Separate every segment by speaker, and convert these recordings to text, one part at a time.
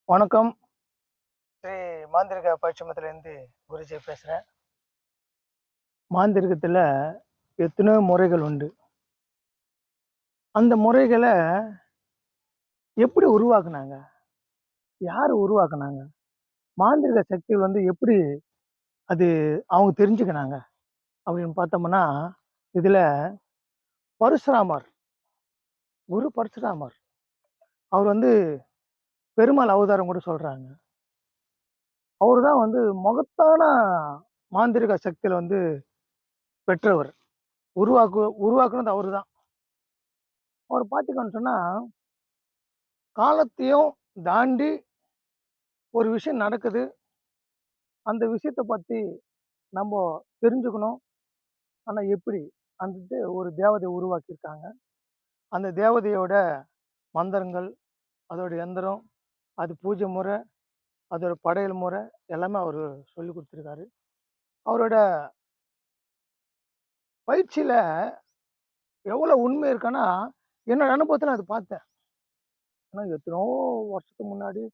Speaker 1: வணக்கம். ஸ்ரீ மாந்திரிக பயிற்சிமத்திலேருந்து குருஜி பேசுறேன். மாந்திரிகத்துல எத்தனையோ முறைகள் உண்டு. அந்த முறைகள எப்படி உருவாக்குனாங்க? யாரு உருவாக்குனாங்க? மாந்திரிக சக்தி எப்படி அது அவங்க தெரிஞ்சுக்கினாங்க? அப்படின்னு பார்த்தோம்னா, இதுல பரசுராமர், குரு பரசுராமர். அவர் பெருமாள் அவதாரம் கூட சொல்றாங்க. அவரு தான் மகத்தான மாந்திரிக சக்தியில பெற்றவர். உருவாக்குனது அவரு தான். அவர பார்த்தீங்கன்னு சொன்னா, காலத்தையும் தாண்டி ஒரு விஷயம் நடக்குது. அந்த விஷயத்த பத்தி நம்ப தெரிஞ்சுக்கணும். ஆனா எப்படி? அன்ட்டு ஒரு தேவதைய உருவாக்கியிருக்காங்க. அந்த தேவதையோட மந்திரங்கள், அதோட எந்திரம், அது பூஜை முறை, அதோட படையல் முறை எல்லாமே அவரு சொல்லிக் குடுத்துருக்காரு. அவரோட பயிற்சியில எவ்வளோ உண்மை இருக்குன்னா, என்னோட அனுபவத்துல அது பார்த்தேன். ஏன்னா எத்தனையோ வருஷத்துக்கு முன்னாடி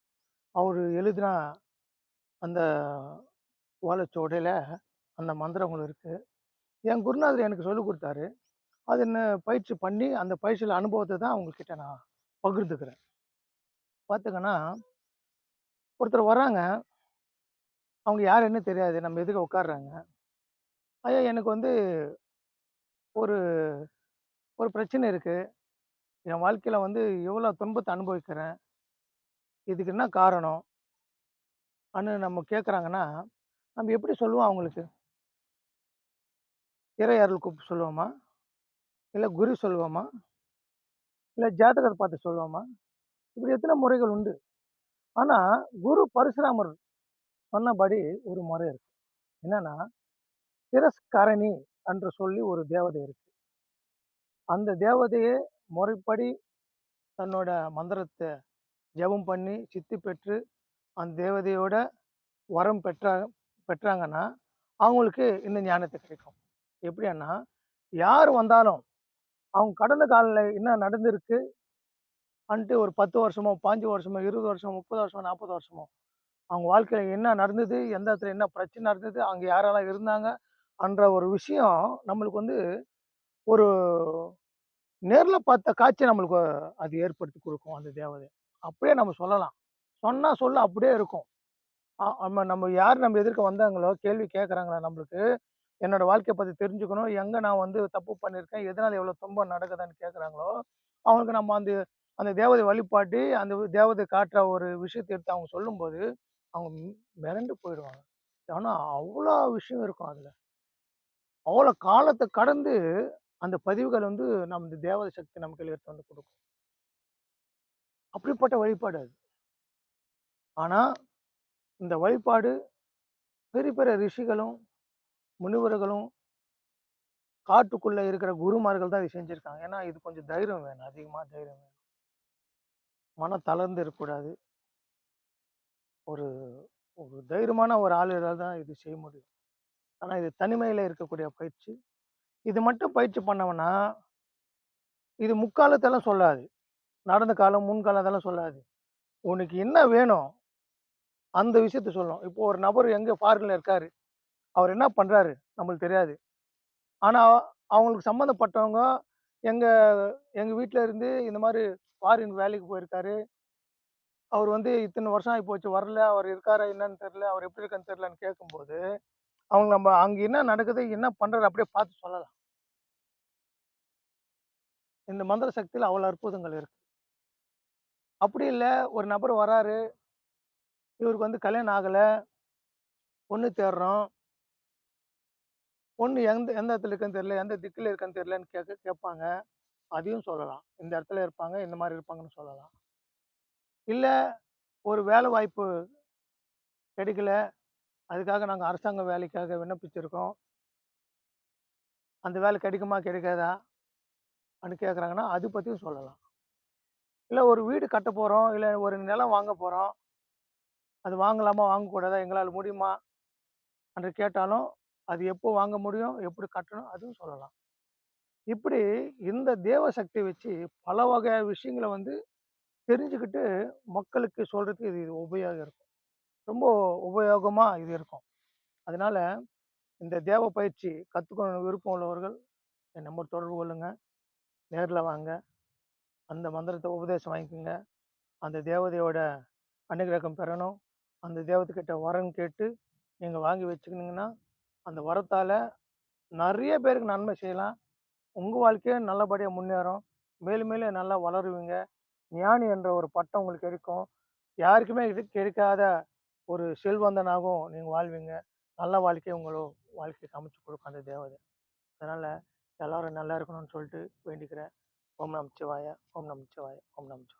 Speaker 1: அவரு எழுதின அந்த ஓலைச்சுவடியில அந்த மந்திரங்கள் இருக்கு. என் குருநாதர் எனக்கு சொல்லிக் குடுத்தாரு. அது என்ன பயிற்சி பண்ணி, அந்த பயிற்சியில அனுபவத்த தான் உங்ககிட்ட நான் பகிர்ந்துக்கிறேன். பாத்தீங்கன்னா, ஒருத்தர் வர்றாங்க. அவங்க யாருன்னு தெரியாது. நம்ம எதுக்க உட்கார்றாங்க. ஐயா எனக்கு ஒரு ஒரு பிரச்சனை இருக்கு. என் வாழ்க்கையில இவ்வளோ துன்பத்த அனுபவிக்கிறேன். இதுக்கு என்ன காரணம்? நம்ம கேட்கறாங்கன்னா, நம்ம எப்படி சொல்லுவோம் அவங்களுக்கு? இறை அருள் கூப்பிட்டு சொல்லுவோமா? இல்ல குரு சொல்லுவோமா? இல்ல ஜாதகத்த பார்த்து சொல்லுவோமா? இப்படி எத்தன முறைகள் உண்டு. ஆனா, குரு பரசுராமர் சொன்னபடி ஒரு முறை இருக்கு. என்னன்னா, திரஸ்கரணி என்று சொல்லி ஒரு தேவதை இருக்கு. அந்த தேவதையே முறைப்படி தன்னோட மந்திரத்த ஜெபம் பண்ணி சித்தி பெற்று, அந்த தேவதையோட வரம் பெற்றாங்கன்னா, அவங்களுக்கு இந்த ஞானத்து கிடைக்கும். எப்படின்னா, யார் வந்தாலும், அவங்க கடந்த கால்ல என்ன நடந்திருக்கு ஒரு 10 வருஷமோ, 5 வருஷமோ, 20 வருஷமோ, 30 வருஷமோ, 40 வருஷமோ, அவங்க வாழ்க்கையில என்ன நடந்தது? எந்த இடத்துல என்ன பிரச்சனை நடந்தது? அங்க யாரெல்லாம் இருந்தாங்க? என்ற ஒரு விஷயம் நம்மளுக்கு ஒரு நேர்ல பார்த்த காட்சி நம்மளுக்கு அது ஏற்படுத்தி குடுக்கும் அந்த தேவதை. அப்படியே நம்ம சொல்லலாம். சொன்னா சொல்ல அப்படியே இருக்கும். நம்ம யார் நம்ம எதிர்க்க வந்தாங்களோ, கேள்வி கேட்கறாங்களா நம்மளுக்கு, என்னோட வாழ்க்கைய பத்தி தெரிஞ்சுக்கணும். எங்க நான் தப்பு பண்ணியிருக்கேன், எதனால இவ்வளோ துன்பம் நடக்குதுன்னு கேட்கறாங்களோ, அவங்களுக்கு நம்ம அந்த அந்த தேவதை வழிபாட்டி, அந்த தேவதை காட்டுற ஒரு விஷயத்த எடுத்து அவங்க சொல்லும்போது, அவங்க மிரண்டு போயிடுவாங்க. ஆனா, அவ்வளோ விஷயம் இருக்கும் அதுல. அவ்வளோ காலத்த கடந்து அந்த பதிவுகள் நம்ம இந்த தேவதை சக்தி நமக்கு எடுத்து குடுக்கும். அப்படிப்பட்ட வழிபாடு அது. ஆனா, இந்த வழிபாடு பெரிய பெரிய ரிஷிகளும், முனிவர்களும் காட்டுக்குள்ள இருக்கிற குருமார்கள் தான் இத செஞ்சிருக்காங்க. ஏன்னா, இது கொஞ்சம் தைரியம் வேணும். அதிகமா தைரியம் வேணும். மனம் தளர்ந்து இருக்கக்கூடாது. ஒரு ஒரு தைரியமான ஒரு ஆளுகளால தான் இது செய்ய முடியும். ஆனா, இது தனிமையில இருக்கக்கூடிய பயிற்சி. இது மட்டும் பயிற்சி பண்ணோம்னா, இது முக்காலத்தெல்லாம் சொல்லாது. நடந்த காலம், முன்காலம் அதெல்லாம் சொல்லாது. உனக்கு என்ன வேணும்? அந்த விஷயத்த சொல்லும். இப்போ ஒரு நபர் எங்க ஃபாரின்ல இருக்காரு. அவர் என்ன பண்றாரு? நம்மளுக்கு தெரியாது. ஆனா, அவங்களுக்கு சம்மந்தப்பட்டவங்க எங்க எங்க வீட்ல இருந்து இந்த மாரி ஃபாரின் வேலைக்கு போயிருக்காரு. அவர் இத்தன வருஷம் ஆயிப்போச்சு வரல. அவர் இருக்காரா என்னன்னு தெரியல. அவர் எப்படி இருக்கான்னு தெரியலன்னு கேட்கும்போது, அவங்க நம்ம அங்க என்ன நடக்குது, என்ன பண்றாரு அப்படியே பார்த்து சொல்லலாம். இந்த மந்திர சக்தியில அவ்வளோ அற்புதங்கள் இருக்கு. அப்படி இல்ல ஒரு நபர் வராரு, இவருக்கு கல்யாணம் ஆகல, பொண்ணு தேடுறோம். பொண்ணு எந்த எந்த இடத்துல இருக்குன்னு தெரியல, எந்த திக்குல இருக்கான்னு தெரியலன்னு கேட்பாங்க. அதையும் சொல்லலாம். இந்த இடத்துல இருப்பாங்க, இந்த மாரி இருப்பாங்கன்னு சொல்லலாம். இல்ல ஒரு வேலை வாய்ப்பு கிடைக்கல. அதுக்காக நாங்க அரசாங்க வேலைக்காக விண்ணப்பிச்சிருக்கோம். அந்த வேலை கிடைக்குமா, கிடைக்காதா? கேட்கறாங்கன்னா, அது பத்தியும் சொல்லலாம். இல்ல ஒரு வீடு கட்டப் போறோம். இல்ல ஒரு நிலம் வாங்க போறோம். அது வாங்கலாமா? வாங்கக்கூடாதா? எங்களால முடியுமா? என்று கேட்டாலும், அது எப்போ வாங்க முடியும்? எப்படி கட்டணும்? அதுவும் சொல்லலாம். இப்படி இந்த தேவ சக்திய வச்சு பல வகை விஷயங்கள தெரிஞ்சுக்கிட்டு மக்களுக்கு சொல்றதுக்கு இது உபயோகம் இருக்கும். ரொம்ப உபயோகமா இது இருக்கும். அதனால இந்த தேவ பயிற்சி கத்துக்கணும்னு விருப்பம் உள்ளவர்கள் என் நம்பர் தொடர்பு கொள்ளுங்க. நேர்ல வாங்க. அந்த மந்திரத்த உபதேசம் வாங்கிக்கங்க. அந்த தேவதையோட அனுக்கிரகம் பெறணும். அந்த தேவதைகிட்ட வரம் கேட்டு நீங்க வாங்கி வச்சுக்கினீங்கன்னா, அந்த வரத்தால நெறைய பேருக்கு நன்மை செய்யலாம். உங்க வாழ்க்கையும் நல்லபடியா முன்னேறும். மேலும் மேலும் நல்லா வளருவீங்க. ஞானி என்ற ஒரு பட்டம் உங்களுக்கு கிடைக்கும். யாருக்குமே கிடைக்காத ஒரு செல்வந்தனாகவும் நீங்க வாழ்வீங்க. நல்ல வாழ்க்கைய வாழ்க்கைக்கு அமைச்சு கொடுக்கும் அந்த தேவதை. அதனால எல்லாரும் நல்லா இருக்கணும்னு சொல்லிட்டு வேண்டிக்கிறேன். ஓம் நமச்சிவாய, ஓம் நமச்சிவாய, ஓம் நமச்சிவாய.